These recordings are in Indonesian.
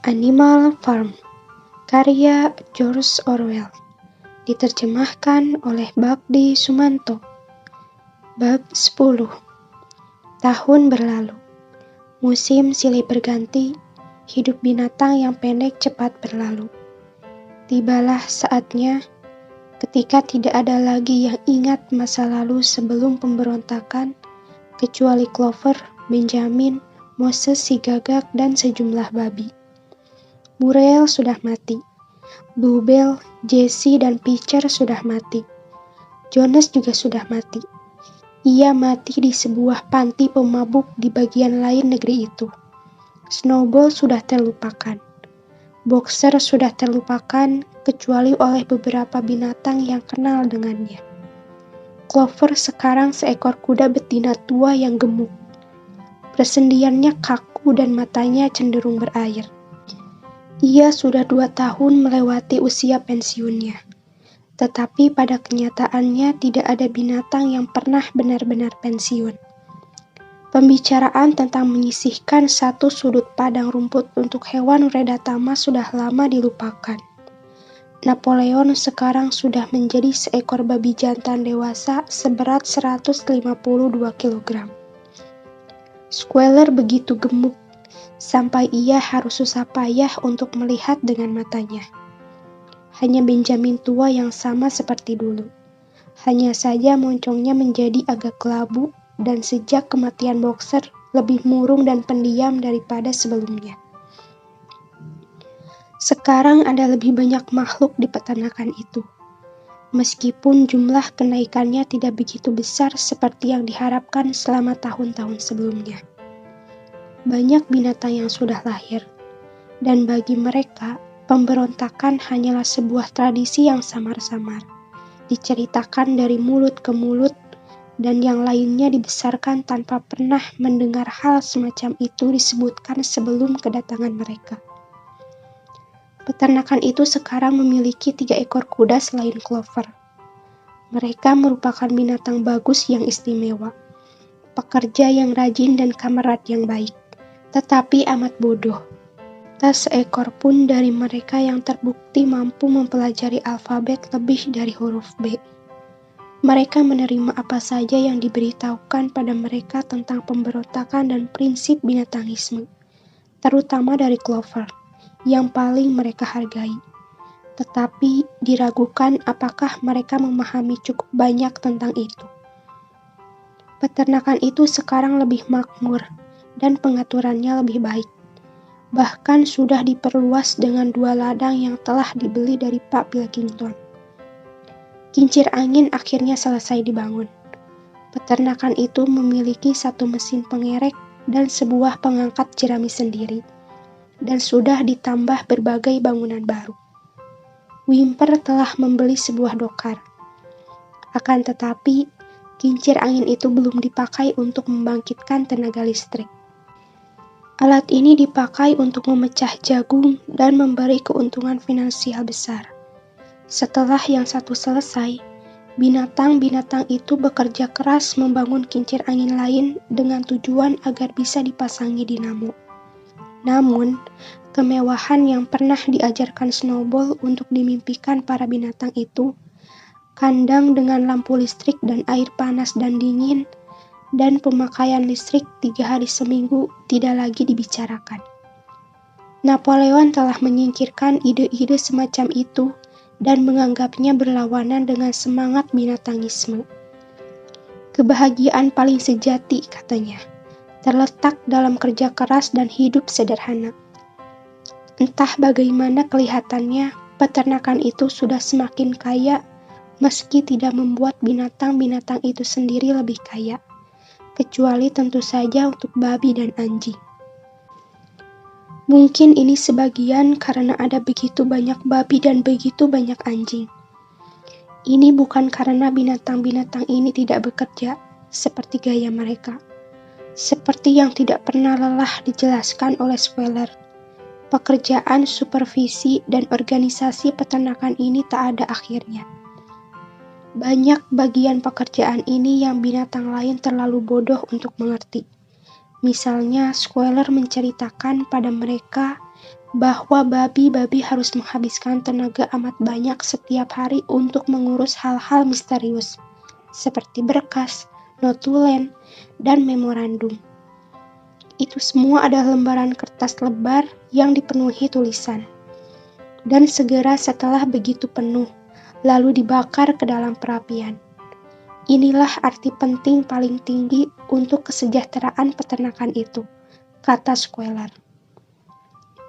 Animal Farm, karya George Orwell, diterjemahkan oleh Bagdi Sumanto. Bab 10. Tahun berlalu. Musim silih berganti, hidup binatang yang pendek cepat berlalu. Tibalah saatnya ketika tidak ada lagi yang ingat masa lalu sebelum pemberontakan, kecuali Clover, Benjamin, Moses si gagak, dan sejumlah babi. Burel sudah mati. Bluebell, Jessie, dan Pitcher sudah mati. Jonas juga sudah mati. Ia mati di sebuah panti pemabuk di bagian lain negeri itu. Snowball sudah terlupakan. Boxer sudah terlupakan kecuali oleh beberapa binatang yang kenal dengannya. Clover sekarang seekor kuda betina tua yang gemuk. Persendiannya kaku dan matanya cenderung berair. Ia sudah 2 tahun melewati usia pensiunnya. Tetapi pada kenyataannya tidak ada binatang yang pernah benar-benar pensiun. Pembicaraan tentang menyisihkan satu sudut padang rumput untuk hewan redatama sudah lama dilupakan. Napoleon sekarang sudah menjadi seekor babi jantan dewasa seberat 152 kg. Squealer begitu gemuk, sampai ia harus susah payah untuk melihat dengan matanya. Hanya Benjamin tua yang sama seperti dulu. Hanya saja moncongnya menjadi agak kelabu dan sejak kematian Boxer lebih murung dan pendiam daripada sebelumnya. Sekarang ada lebih banyak makhluk di peternakan itu. Meskipun jumlah kenaikannya tidak begitu besar seperti yang diharapkan selama tahun-tahun sebelumnya. Banyak binatang yang sudah lahir, dan bagi mereka, pemberontakan hanyalah sebuah tradisi yang samar-samar, diceritakan dari mulut ke mulut, dan yang lainnya dibesarkan tanpa pernah mendengar hal semacam itu disebutkan sebelum kedatangan mereka. Peternakan itu sekarang memiliki 3 ekor kuda selain Clover. Mereka merupakan binatang bagus yang istimewa, pekerja yang rajin dan kamerad yang baik, tetapi amat bodoh. Tak seekor pun dari mereka yang terbukti mampu mempelajari alfabet lebih dari huruf B. Mereka menerima apa saja yang diberitahukan pada mereka tentang pemberontakan dan prinsip binatangisme, terutama dari Clover, yang paling mereka hargai. Tetapi diragukan apakah mereka memahami cukup banyak tentang itu. Peternakan itu sekarang lebih makmur dan pengaturannya lebih baik. Bahkan sudah diperluas dengan 2 ladang yang telah dibeli dari Pak Pilkington. Kincir angin akhirnya selesai dibangun. Peternakan itu memiliki 1 mesin pengerek dan sebuah pengangkat jerami sendiri, dan sudah ditambah berbagai bangunan baru. Whymper telah membeli sebuah dokar. Akan tetapi, kincir angin itu belum dipakai untuk membangkitkan tenaga listrik. Alat ini dipakai untuk memecah jagung dan memberi keuntungan finansial besar. Setelah yang satu selesai, binatang-binatang itu bekerja keras membangun kincir angin lain dengan tujuan agar bisa dipasangi dinamo. Namun, kemewahan yang pernah diajarkan Snowball untuk dimimpikan para binatang itu, kandang dengan lampu listrik dan air panas dan dingin, dan pemakaian listrik 3 hari seminggu tidak lagi dibicarakan. Napoleon telah menyingkirkan ide-ide semacam itu dan menganggapnya berlawanan dengan semangat binatangisme. Kebahagiaan paling sejati, katanya, terletak dalam kerja keras dan hidup sederhana. Entah bagaimana kelihatannya, peternakan itu sudah semakin kaya meski tidak membuat binatang-binatang itu sendiri lebih kaya. Kecuali tentu saja untuk babi dan anjing. Mungkin ini sebagian karena ada begitu banyak babi dan begitu banyak anjing. Ini bukan karena binatang-binatang ini tidak bekerja seperti gaya mereka. Seperti yang tidak pernah lelah dijelaskan oleh Squealer, pekerjaan supervisi dan organisasi peternakan ini tak ada akhirnya. Banyak bagian pekerjaan ini yang binatang lain terlalu bodoh untuk mengerti. Misalnya, Squealer menceritakan pada mereka bahwa babi-babi harus menghabiskan tenaga amat banyak setiap hari untuk mengurus hal-hal misterius, seperti berkas, notulen, dan memorandum. Itu semua adalah lembaran kertas lebar yang dipenuhi tulisan. Dan segera setelah begitu penuh, lalu dibakar ke dalam perapian. Inilah arti penting paling tinggi untuk kesejahteraan peternakan itu, kata Squealer.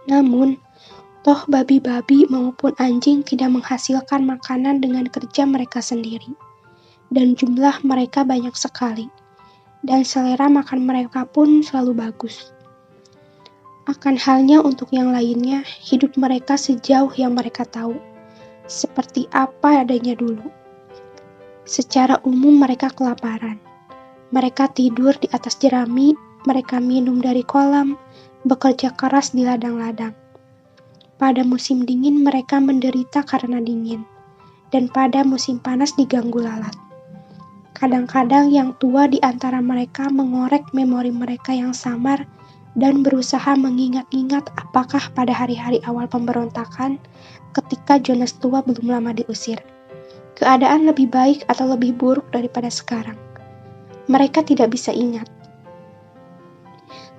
Namun, toh babi-babi maupun anjing tidak menghasilkan makanan dengan kerja mereka sendiri. Dan jumlah mereka banyak sekali. Dan selera makan mereka pun selalu bagus. Akan halnya untuk yang lainnya, hidup mereka sejauh yang mereka tahu, seperti apa adanya dulu. Secara umum mereka kelaparan. Mereka tidur di atas jerami, mereka minum dari kolam, bekerja keras di ladang-ladang. Pada musim dingin mereka menderita karena dingin, dan pada musim panas diganggu lalat. Kadang-kadang yang tua di antara mereka mengorek memori mereka yang samar dan berusaha mengingat-ingat apakah pada hari-hari awal pemberontakan, ketika Jonas tua belum lama diusir, keadaan lebih baik atau lebih buruk daripada sekarang. Mereka tidak bisa ingat.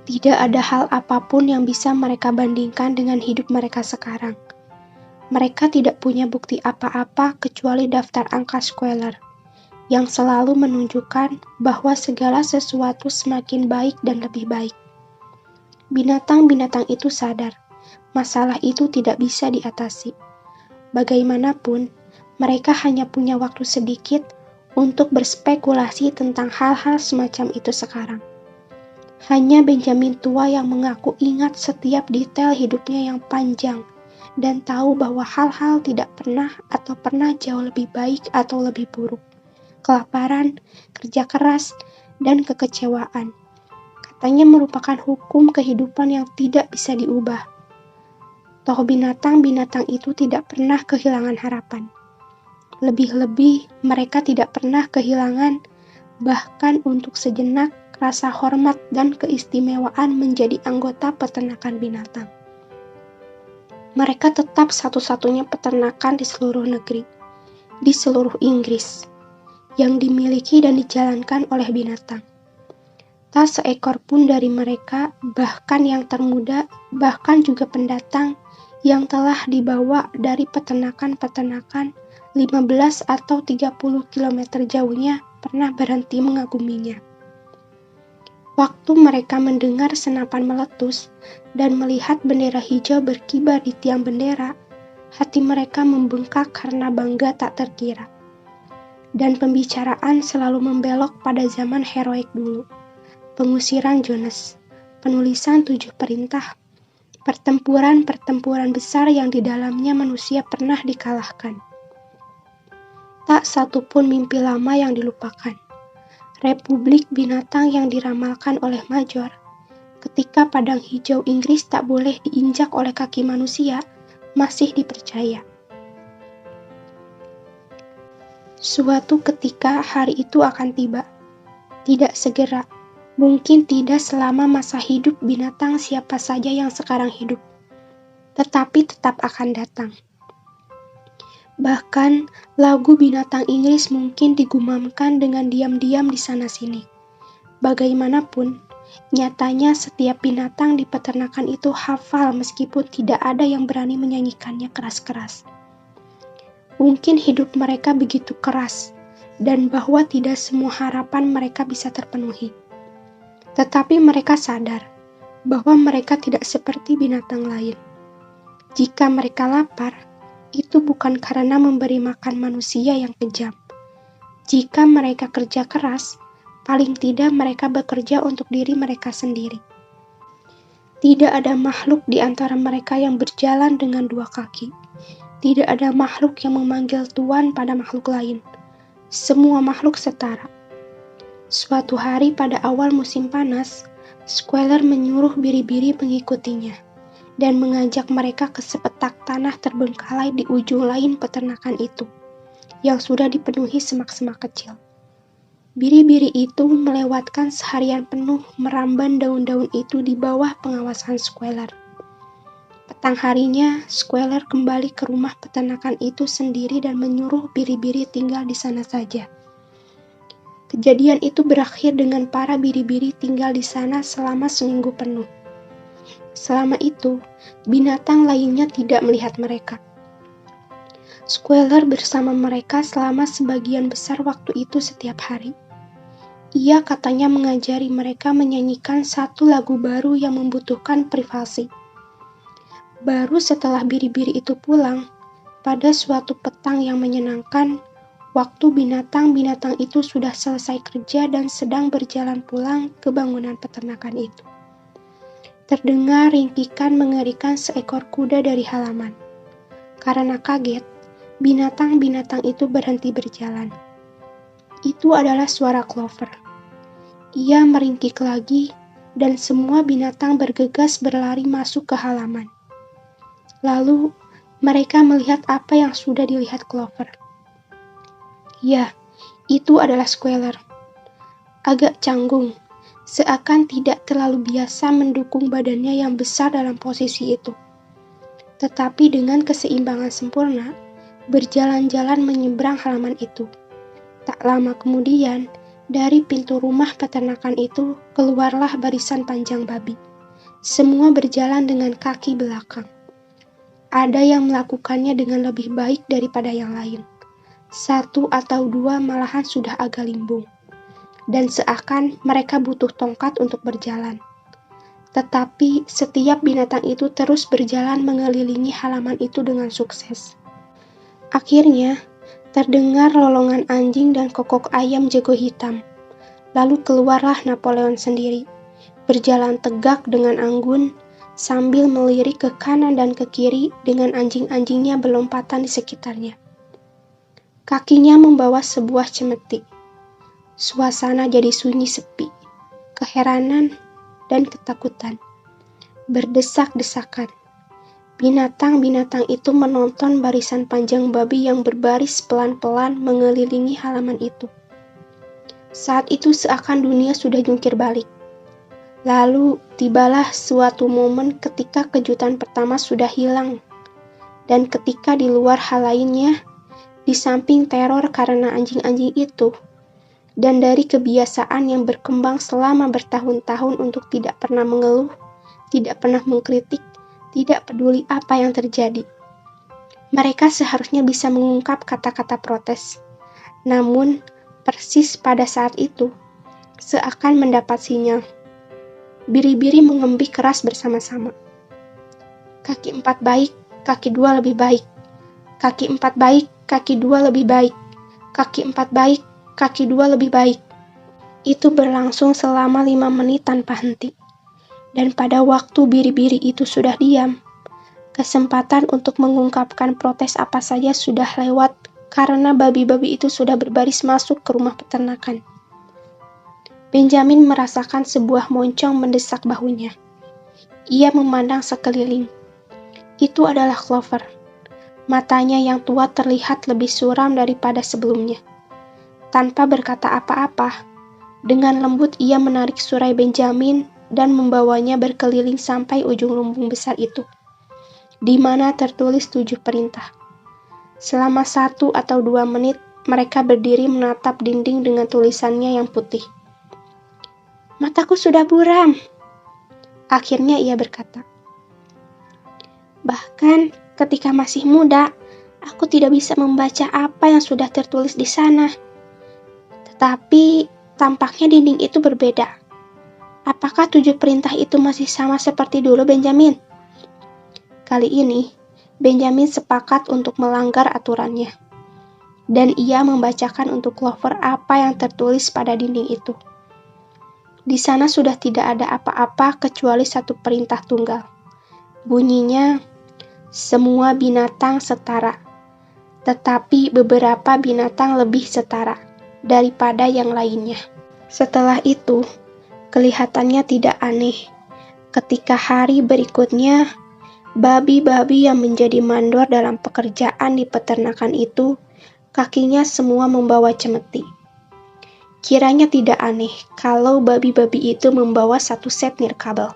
Tidak ada hal apapun yang bisa mereka bandingkan dengan hidup mereka sekarang. Mereka tidak punya bukti apa-apa kecuali daftar angka Squealer, yang selalu menunjukkan bahwa segala sesuatu semakin baik dan lebih baik. Binatang-binatang itu sadar, masalah itu tidak bisa diatasi. Bagaimanapun, mereka hanya punya waktu sedikit untuk berspekulasi tentang hal-hal semacam itu sekarang. Hanya Benjamin tua yang mengaku ingat setiap detail hidupnya yang panjang dan tahu bahwa hal-hal tidak pernah atau pernah jauh lebih baik atau lebih buruk. Kelaparan, kerja keras, dan kekecewaan. Katanya merupakan hukum kehidupan yang tidak bisa diubah. Toh binatang-binatang itu tidak pernah kehilangan harapan. Lebih-lebih mereka tidak pernah kehilangan, bahkan untuk sejenak, rasa hormat dan keistimewaan menjadi anggota peternakan binatang. Mereka tetap satu-satunya peternakan di seluruh negeri, di seluruh Inggris, yang dimiliki dan dijalankan oleh binatang. Tak seekor pun dari mereka, bahkan yang termuda, bahkan juga pendatang yang telah dibawa dari peternakan-peternakan 15 atau 30 km jauhnya pernah berhenti mengaguminya. Waktu mereka mendengar senapan meletus dan melihat bendera hijau berkibar di tiang bendera, hati mereka membengkak karena bangga tak terkira. Dan pembicaraan selalu membelok pada zaman heroik dulu. Pengusiran Jonas, penulisan 7 perintah, pertempuran-pertempuran besar yang di dalamnya manusia pernah dikalahkan. Tak satu pun mimpi lama yang dilupakan. Republik binatang yang diramalkan oleh Major, ketika padang hijau Inggris tak boleh diinjak oleh kaki manusia, masih dipercaya. Suatu ketika hari itu akan tiba. Tidak segera. Mungkin tidak selama masa hidup binatang siapa saja yang sekarang hidup, tetapi tetap akan datang. Bahkan, lagu binatang Inggris mungkin digumamkan dengan diam-diam di sana-sini. Bagaimanapun, nyatanya setiap binatang di peternakan itu hafal meskipun tidak ada yang berani menyanyikannya keras-keras. Mungkin hidup mereka begitu keras, dan bahwa tidak semua harapan mereka bisa terpenuhi. Tetapi mereka sadar bahwa mereka tidak seperti binatang lain. Jika mereka lapar, itu bukan karena memberi makan manusia yang kejam. Jika mereka kerja keras, paling tidak mereka bekerja untuk diri mereka sendiri. Tidak ada makhluk di antara mereka yang berjalan dengan 2 kaki. Tidak ada makhluk yang memanggil tuan pada makhluk lain. Semua makhluk setara. Suatu hari pada awal musim panas, Squealer menyuruh biri-biri mengikutinya dan mengajak mereka ke sepetak tanah terbengkalai di ujung lain peternakan itu, yang sudah dipenuhi semak-semak kecil. Biri-biri itu melewatkan seharian penuh meramban daun-daun itu di bawah pengawasan Squealer. Petang harinya, Squealer kembali ke rumah peternakan itu sendiri dan menyuruh biri-biri tinggal di sana saja. Kejadian itu berakhir dengan para biri-biri tinggal di sana selama seminggu penuh. Selama itu, binatang lainnya tidak melihat mereka. Squealer bersama mereka selama sebagian besar waktu itu setiap hari. Ia katanya mengajari mereka menyanyikan satu lagu baru yang membutuhkan privasi. Baru setelah biri-biri itu pulang, pada suatu petang yang menyenangkan, waktu binatang-binatang itu sudah selesai kerja dan sedang berjalan pulang ke bangunan peternakan itu. Terdengar ringkikan mengerikan seekor kuda dari halaman. Karena kaget, binatang-binatang itu berhenti berjalan. Itu adalah suara Clover. Ia meringkik lagi, dan semua binatang bergegas berlari masuk ke halaman. Lalu, mereka melihat apa yang sudah dilihat Clover. Ya, itu adalah Squealer. Agak canggung, seakan tidak terlalu biasa mendukung badannya yang besar dalam posisi itu. Tetapi dengan keseimbangan sempurna, berjalan-jalan menyeberang halaman itu. Tak lama kemudian, dari pintu rumah peternakan itu keluarlah barisan panjang babi. Semua berjalan dengan kaki belakang. Ada yang melakukannya dengan lebih baik daripada yang lain. Satu atau dua malahan sudah agak limbung. Dan seakan mereka butuh tongkat untuk berjalan. Tetapi setiap binatang itu terus berjalan mengelilingi halaman itu dengan sukses. Akhirnya, terdengar lolongan anjing dan kokok ayam jago hitam. Lalu keluarlah Napoleon sendiri, berjalan tegak dengan anggun, sambil melirik ke kanan dan ke kiri dengan anjing-anjingnya berlompatan di sekitarnya. Kakinya membawa sebuah cemeti. Suasana jadi sunyi sepi, keheranan dan ketakutan. Berdesak-desakan. Binatang-binatang itu menonton barisan panjang babi yang berbaris pelan-pelan mengelilingi halaman itu. Saat itu seakan dunia sudah jungkir balik. Lalu tibalah suatu momen ketika kejutan pertama sudah hilang. Dan ketika di luar hal lainnya, di samping teror karena anjing-anjing itu, dan dari kebiasaan yang berkembang selama bertahun-tahun untuk tidak pernah mengeluh, tidak pernah mengkritik, tidak peduli apa yang terjadi. Mereka seharusnya bisa mengungkap kata-kata protes. Namun, persis pada saat itu, seakan mendapat sinyal. Biri-biri mengembik keras bersama-sama. Kaki 4 baik, kaki 2 lebih baik. Kaki 4 baik, kaki 2 lebih baik. Kaki 4 baik, kaki 2 lebih baik. Itu berlangsung selama 5 menit tanpa henti. Dan pada waktu biri-biri itu sudah diam, kesempatan untuk mengungkapkan protes apa saja sudah lewat karena babi-babi itu sudah berbaris masuk ke rumah peternakan. Benjamin merasakan sebuah moncong mendesak bahunya. Ia memandang sekeliling. Itu adalah Clover. Matanya yang tua terlihat lebih suram daripada sebelumnya. Tanpa berkata apa-apa, dengan lembut ia menarik surai Benjamin dan membawanya berkeliling sampai ujung lumbung besar itu, di mana tertulis 7 perintah. Selama 1 atau 2 menit, mereka berdiri menatap dinding dengan tulisannya yang putih. Mataku sudah buram, akhirnya ia berkata. Bahkan ketika masih muda, aku tidak bisa membaca apa yang sudah tertulis di sana. Tetapi tampaknya dinding itu berbeda. Apakah 7 perintah itu masih sama seperti dulu, Benjamin? Kali ini, Benjamin sepakat untuk melanggar aturannya. Dan ia membacakan untuk Clover apa yang tertulis pada dinding itu. Di sana sudah tidak ada apa-apa kecuali 1 perintah tunggal. Bunyinya, semua binatang setara, tetapi beberapa binatang lebih setara daripada yang lainnya. Setelah itu, kelihatannya tidak aneh ketika hari berikutnya, babi-babi yang menjadi mandor dalam pekerjaan di peternakan itu, kakinya semua membawa cemeti. Kiranya tidak aneh kalau babi-babi itu membawa 1 set nirkabel.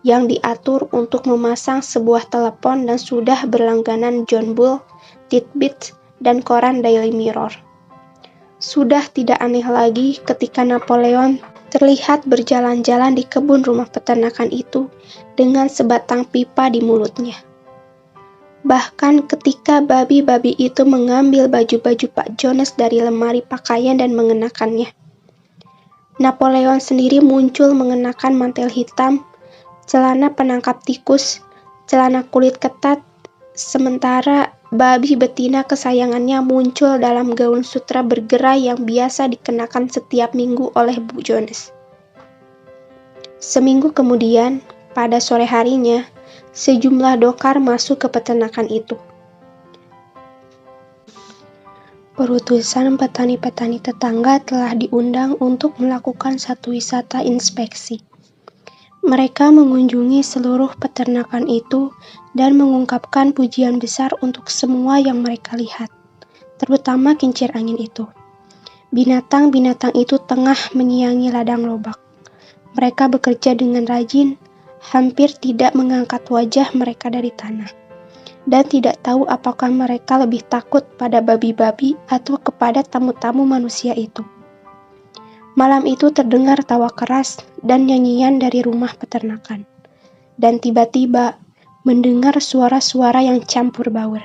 yang diatur untuk memasang sebuah telepon dan sudah berlangganan John Bull, Titbits, dan koran Daily Mirror. Sudah tidak aneh lagi ketika Napoleon terlihat berjalan-jalan di kebun rumah peternakan itu dengan sebatang pipa di mulutnya. Bahkan ketika babi-babi itu mengambil baju-baju Pak Jones dari lemari pakaian dan mengenakannya. Napoleon sendiri muncul mengenakan mantel hitam, celana penangkap tikus, celana kulit ketat, sementara babi betina kesayangannya muncul dalam gaun sutra bergerai yang biasa dikenakan setiap minggu oleh Bu Jones. Seminggu kemudian, pada sore harinya, sejumlah dokar masuk ke peternakan itu. Perutusan petani-petani tetangga telah diundang untuk melakukan satu wisata inspeksi. Mereka mengunjungi seluruh peternakan itu dan mengungkapkan pujian besar untuk semua yang mereka lihat, terutama kincir angin itu. Binatang-binatang itu tengah menyiangi ladang lobak. Mereka bekerja dengan rajin, hampir tidak mengangkat wajah mereka dari tanah, dan tidak tahu apakah mereka lebih takut pada babi-babi atau kepada tamu-tamu manusia itu. Malam itu terdengar tawa keras dan nyanyian dari rumah peternakan, dan tiba-tiba mendengar suara-suara yang campur baur.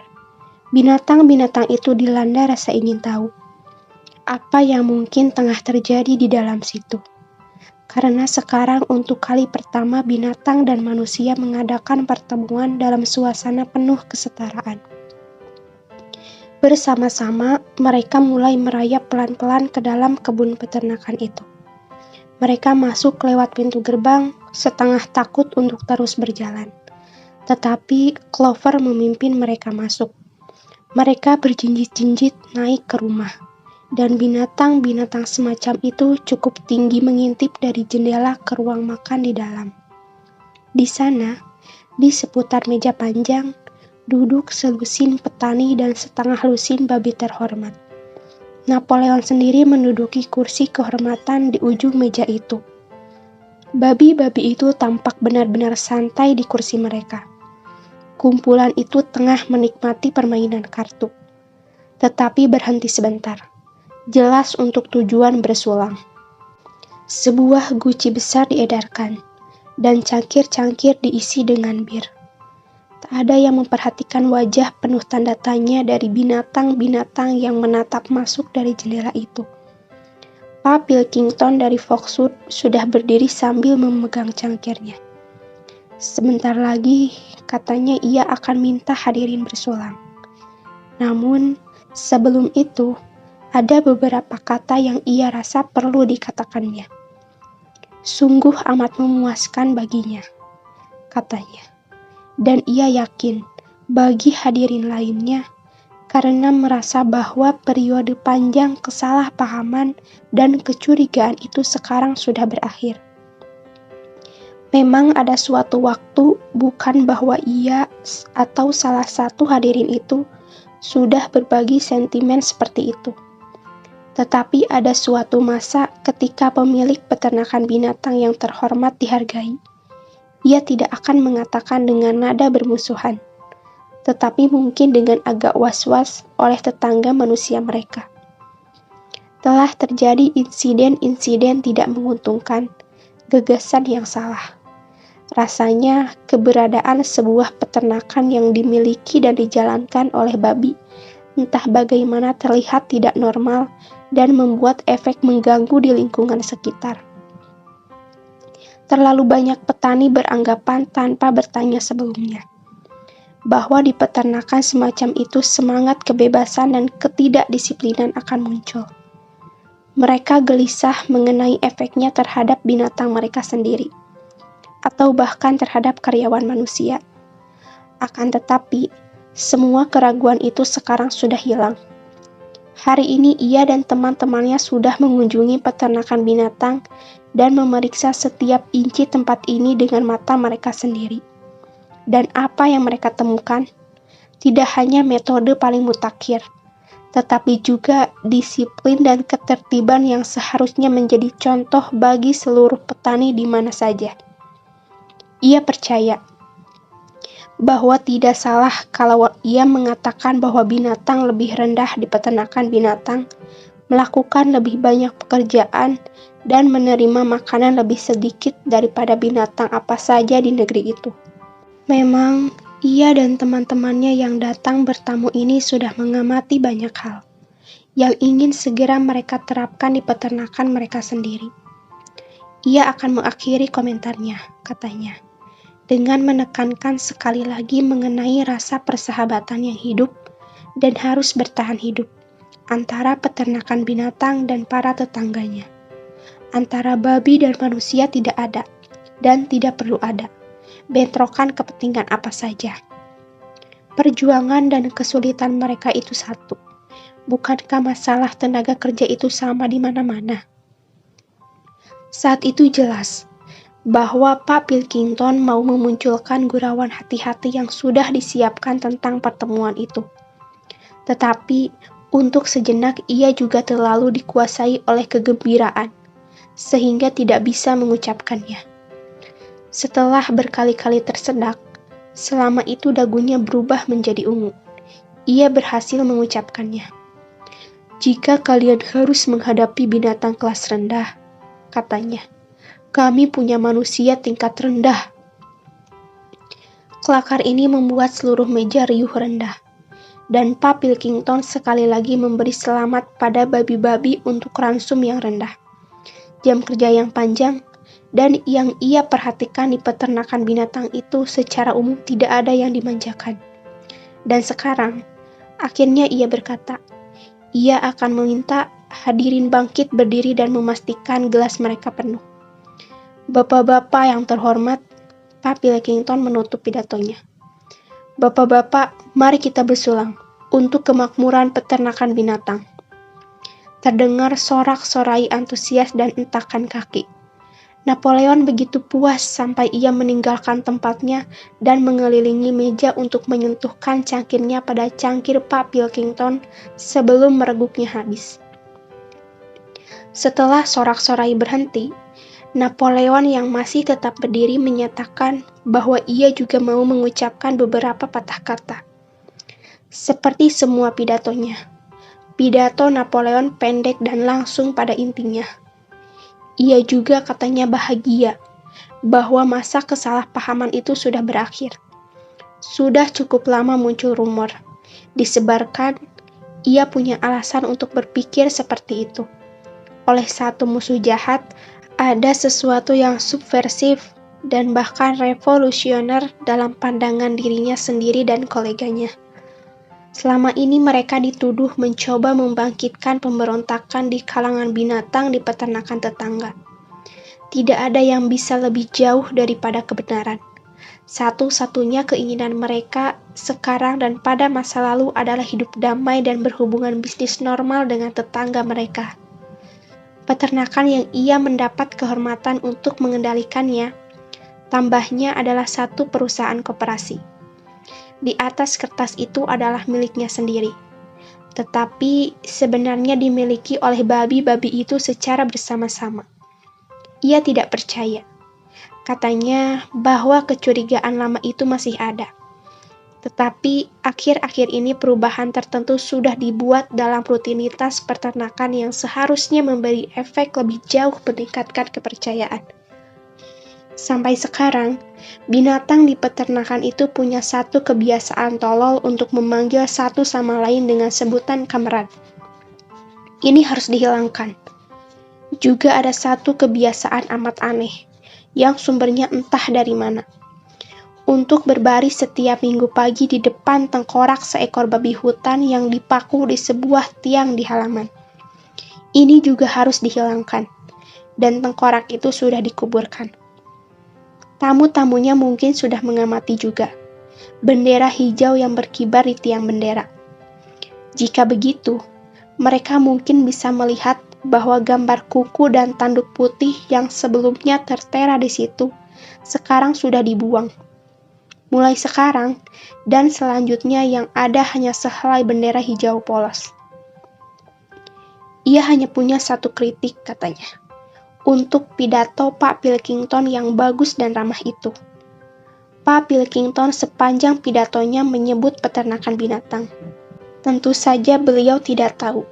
Binatang-binatang itu dilanda rasa ingin tahu apa yang mungkin tengah terjadi di dalam situ. Karena sekarang untuk kali pertama binatang dan manusia mengadakan pertemuan dalam suasana penuh kesetaraan. Bersama-sama, mereka mulai merayap pelan-pelan ke dalam kebun peternakan itu. Mereka masuk lewat pintu gerbang, setengah takut untuk terus berjalan. Tetapi Clover memimpin mereka masuk. Mereka berjinjit-jinjit naik ke rumah, dan binatang-binatang semacam itu cukup tinggi mengintip dari jendela ke ruang makan di dalam. Di sana, di seputar meja panjang, duduk selusin petani dan setengah lusin babi terhormat. Napoleon sendiri menduduki kursi kehormatan di ujung meja itu. Babi-babi itu tampak benar-benar santai di kursi mereka. Kumpulan itu tengah menikmati permainan kartu, tetapi berhenti sebentar, jelas untuk tujuan bersulang. Sebuah guci besar diedarkan, dan cangkir-cangkir diisi dengan bir. Tak ada yang memperhatikan wajah penuh tanda tanya dari binatang-binatang yang menatap masuk dari jendela itu. Pak Pilkington dari Foxwood sudah berdiri sambil memegang cangkirnya. Sebentar lagi, katanya ia akan minta hadirin bersulang. Namun, sebelum itu, ada beberapa kata yang ia rasa perlu dikatakannya. Sungguh amat memuaskan baginya, katanya. Dan ia yakin bagi hadirin lainnya karena merasa bahwa periode panjang kesalahpahaman dan kecurigaan itu sekarang sudah berakhir. Memang ada suatu waktu bukan bahwa ia atau salah satu hadirin itu sudah berbagi sentimen seperti itu. Tetapi ada suatu masa ketika pemilik peternakan binatang yang terhormat dihargai. Ia tidak akan mengatakan dengan nada bermusuhan, tetapi mungkin dengan agak was-was oleh tetangga manusia mereka. Telah terjadi insiden-insiden tidak menguntungkan, gagasan yang salah. Rasanya keberadaan sebuah peternakan yang dimiliki dan dijalankan oleh babi, entah bagaimana terlihat tidak normal dan membuat efek mengganggu di lingkungan sekitar. Terlalu banyak petani beranggapan tanpa bertanya sebelumnya, bahwa di peternakan semacam itu semangat kebebasan dan ketidakdisiplinan akan muncul. Mereka gelisah mengenai efeknya terhadap binatang mereka sendiri, atau bahkan terhadap karyawan manusia. Akan tetapi, semua keraguan itu sekarang sudah hilang. Hari ini ia dan teman-temannya sudah mengunjungi peternakan binatang dan memeriksa setiap inci tempat ini dengan mata mereka sendiri. Dan apa yang mereka temukan? Tidak hanya metode paling mutakhir, tetapi juga disiplin dan ketertiban yang seharusnya menjadi contoh bagi seluruh petani di mana saja. Ia percaya bahwa tidak salah kalau ia mengatakan bahwa binatang lebih rendah di peternakan binatang melakukan lebih banyak pekerjaan dan menerima makanan lebih sedikit daripada binatang apa saja di negeri itu. Memang, ia dan teman-temannya yang datang bertamu ini sudah mengamati banyak hal yang ingin segera mereka terapkan di peternakan mereka sendiri. Ia akan mengakhiri komentarnya, katanya, dengan menekankan sekali lagi mengenai rasa persahabatan yang hidup dan harus bertahan hidup antara peternakan binatang dan para tetangganya. Antara babi dan manusia tidak ada, dan tidak perlu ada, bentrokan kepentingan apa saja. Perjuangan dan kesulitan mereka itu satu. Bukankah masalah tenaga kerja itu sama di mana-mana? Saat itu jelas bahwa Pak Pilkington mau memunculkan gurauan hati-hati yang sudah disiapkan tentang pertemuan itu. Tetapi untuk sejenak ia juga terlalu dikuasai oleh kegembiraan, sehingga tidak bisa mengucapkannya. Setelah berkali-kali tersedak, selama itu dagunya berubah menjadi ungu. Ia berhasil mengucapkannya. Jika kalian harus menghadapi binatang kelas rendah, katanya, kami punya manusia tingkat rendah. Kelakar ini membuat seluruh meja riuh rendah. Dan Pak Pilkington sekali lagi memberi selamat pada babi-babi untuk ransum yang rendah. Jam kerja yang panjang, dan yang ia perhatikan di peternakan binatang itu secara umum tidak ada yang dimanjakan. Dan sekarang, akhirnya ia berkata, ia akan meminta hadirin bangkit berdiri dan memastikan gelas mereka penuh. Bapak-bapak yang terhormat, Pak Pilkington menutup pidatonya. Bapak-bapak, mari kita bersulang untuk kemakmuran peternakan binatang. Terdengar sorak-sorai antusias dan entakan kaki. Napoleon begitu puas sampai ia meninggalkan tempatnya dan mengelilingi meja untuk menyentuhkan cangkirnya pada cangkir Pak Pilkington sebelum mereguknya habis. Setelah sorak-sorai berhenti, Napoleon yang masih tetap berdiri menyatakan bahwa ia juga mau mengucapkan beberapa patah kata. Seperti semua pidatonya, pidato Napoleon pendek dan langsung pada intinya. Ia juga katanya bahagia bahwa masa kesalahpahaman itu sudah berakhir. Sudah cukup lama muncul rumor, disebarkan, ia punya alasan untuk berpikir seperti itu. Oleh satu musuh jahat, ada sesuatu yang subversif dan bahkan revolusioner dalam pandangan dirinya sendiri dan koleganya. Selama ini mereka dituduh mencoba membangkitkan pemberontakan di kalangan binatang di peternakan tetangga. Tidak ada yang bisa lebih jauh daripada kebenaran. Satu-satunya keinginan mereka sekarang dan pada masa lalu adalah hidup damai dan berhubungan bisnis normal dengan tetangga mereka. Peternakan yang ia mendapat kehormatan untuk mengendalikannya, tambahnya adalah satu perusahaan koperasi. Di atas kertas itu adalah miliknya sendiri, tetapi sebenarnya dimiliki oleh babi-babi itu secara bersama-sama. Ia tidak percaya. Katanya bahwa kecurigaan lama itu masih ada. Tetapi akhir-akhir ini perubahan tertentu sudah dibuat dalam rutinitas peternakan yang seharusnya memberi efek lebih jauh meningkatkan kepercayaan. Sampai sekarang, binatang di peternakan itu punya satu kebiasaan tolol untuk memanggil satu sama lain dengan sebutan kamerat. Ini harus dihilangkan. Juga ada satu kebiasaan amat aneh, yang sumbernya entah dari mana. Untuk berbaris setiap minggu pagi di depan tengkorak seekor babi hutan yang dipaku di sebuah tiang di halaman. Ini juga harus dihilangkan, dan tengkorak itu sudah dikuburkan. Tamu-tamunya mungkin sudah mengamati juga bendera hijau yang berkibar di tiang bendera. Jika begitu, mereka mungkin bisa melihat bahwa gambar kuku dan tanduk putih yang sebelumnya tertera di situ sekarang sudah dibuang. Mulai sekarang dan selanjutnya yang ada hanya sehelai bendera hijau polos. Ia hanya punya satu kritik, katanya, untuk pidato Pak Pilkington yang bagus dan ramah itu. Pak Pilkington sepanjang pidatonya menyebut peternakan binatang. Tentu saja beliau tidak tahu,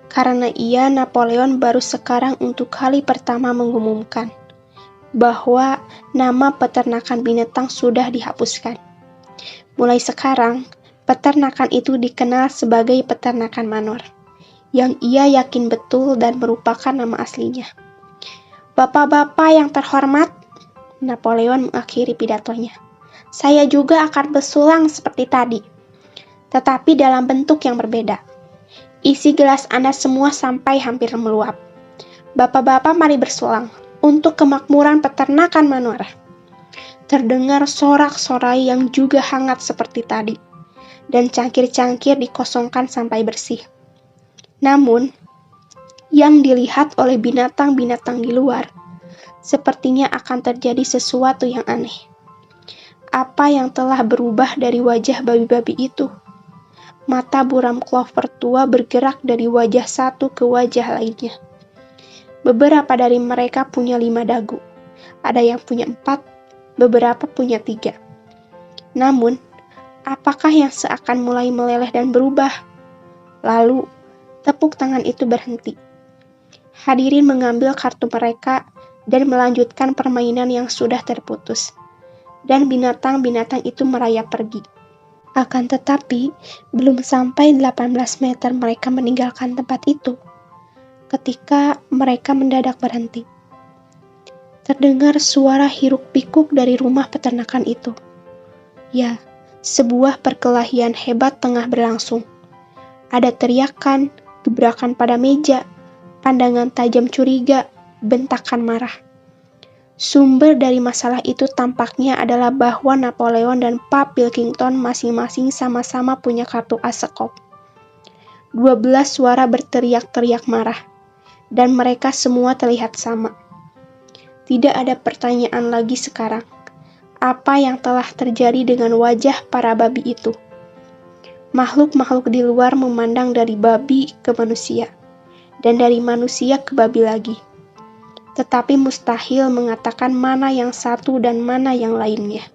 karena Napoleon baru sekarang untuk kali pertama mengumumkan bahwa nama peternakan binatang sudah dihapuskan. Mulai sekarang, peternakan itu dikenal sebagai peternakan manor, yang ia yakin betul dan merupakan nama aslinya. Bapak-bapak yang terhormat, Napoleon mengakhiri pidatonya, saya juga akan bersulang seperti tadi, tetapi dalam bentuk yang berbeda. Isi gelas Anda semua sampai hampir meluap. Bapak-bapak mari bersulang untuk kemakmuran peternakan manor. Terdengar sorak-sorai yang juga hangat seperti tadi, dan cangkir-cangkir dikosongkan sampai bersih. Namun, yang dilihat oleh binatang-binatang di luar, sepertinya akan terjadi sesuatu yang aneh. Apa yang telah berubah dari wajah babi-babi itu? Mata buram Clover tua bergerak dari wajah satu ke wajah lainnya. Beberapa dari mereka punya 5 dagu, ada yang punya 4, beberapa punya 3. Namun, apakah yang seakan mulai meleleh dan berubah? Lalu, tepuk tangan itu berhenti. Hadirin mengambil kartu mereka dan melanjutkan permainan yang sudah terputus. Dan binatang-binatang itu merayap pergi. Akan tetapi, belum sampai 18 meter mereka meninggalkan tempat itu, ketika mereka mendadak berhenti. Terdengar suara hiruk-pikuk dari rumah peternakan itu. Ya, sebuah perkelahian hebat tengah berlangsung. Ada teriakan, gebrakan pada meja, pandangan tajam curiga, bentakan marah. Sumber dari masalah itu tampaknya adalah bahwa Napoleon dan Pak Pilkington masing-masing sama-sama punya kartu as sekop. 12 suara berteriak-teriak marah, dan mereka semua terlihat sama. Tidak ada pertanyaan lagi sekarang. Apa yang telah terjadi dengan wajah para babi itu? Makhluk-makhluk di luar memandang dari babi ke manusia, dan dari manusia ke babi lagi. Tetapi mustahil mengatakan mana yang satu dan mana yang lainnya.